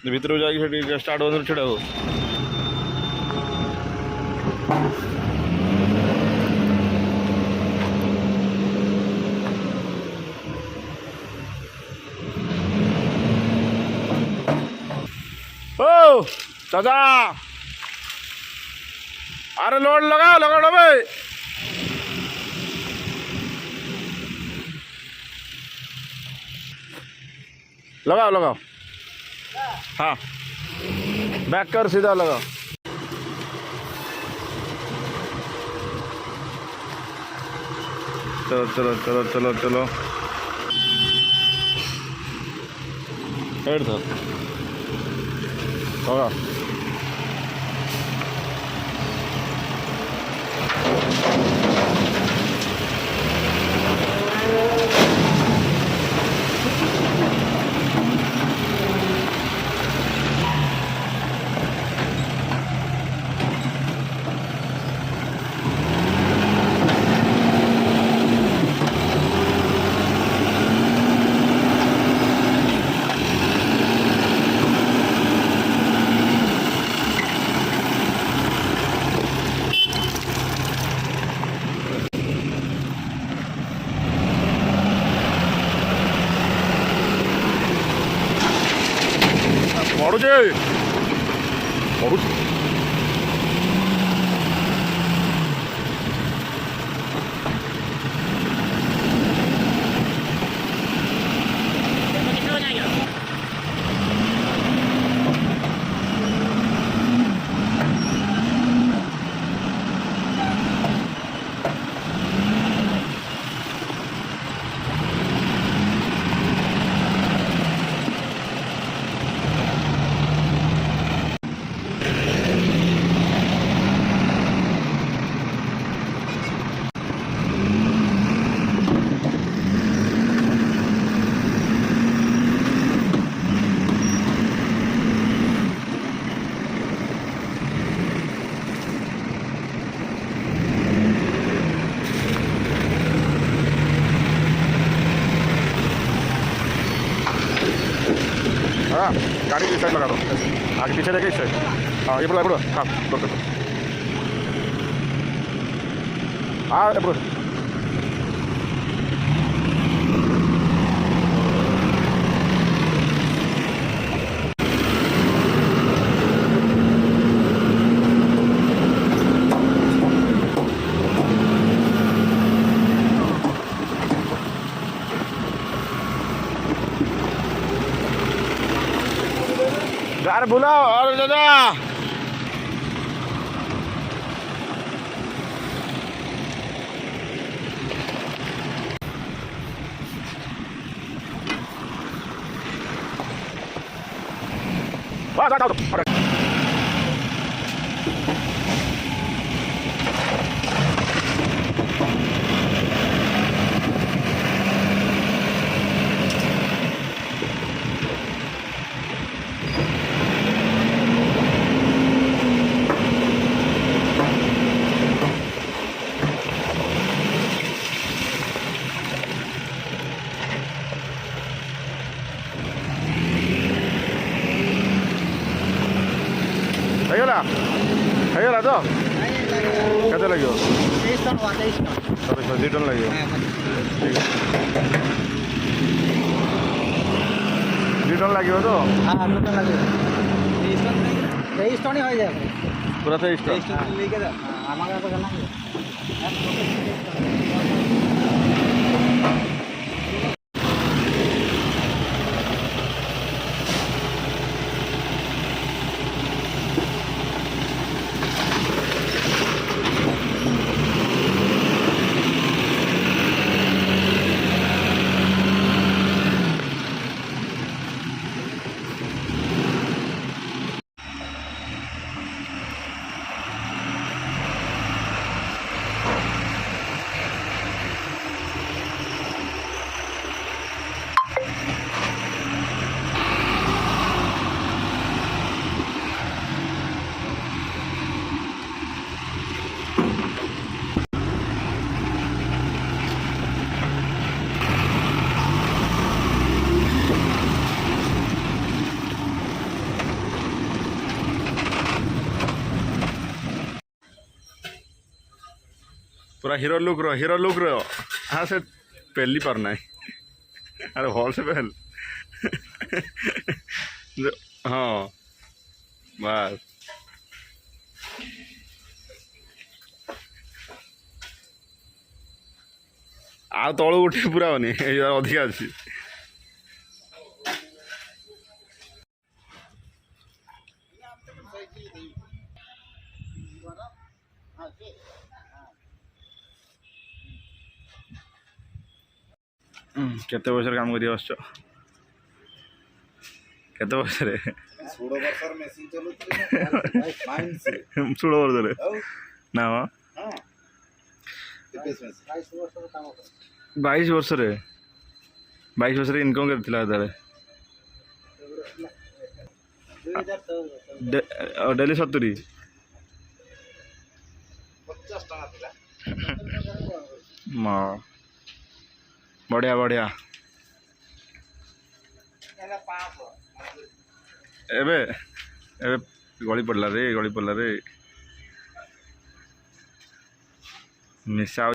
ଭିତରକୁ ଯାଇକି ସେଠି ଷ୍ଟାର୍ଟ ବନ୍ଧରେ ଛିଡ଼ା ହୁଅ। ओ चाचा अरे लोड लगाओ लगाओ भाई। लगाओ लगाओ हाँ बैक कर सीधा लगाओ। चलो चलो चलो चलो चलो हेड था होगा। पड़ुचे पड़ुचे हाँ गाड़ी की साइड लगा दो आगे पीछे देखे इस साइड। हाँ ये बोला हाँ बोलो हाँ बोलो यार बुलाओ और दादा ହେଇଗଲା ତ କେତେ ଲାଗିବ? 2 ଟନ୍ ଲାଗିବ। 2 ଟନ୍ ଲାଗିବ ତ? हाँ 2 टन लगेगा। 23 टन ही हो जाएगा पूरा 23 टन लेके जा हमारा तो करना है। पूरा हीरो लुक रो हाँ से पहली पर नहीं अरे हॉल से पहल हाँ बस आ तलू उठे पूरा होनी अधिका अच्छी केते बयस काम कर केते बयस 16 वर्ष ना 22 वर्ष 22 वर्ष इनकम कर डेली 70 बढ़िया बढ़िया एबे एबे गली पड़ला रे निशा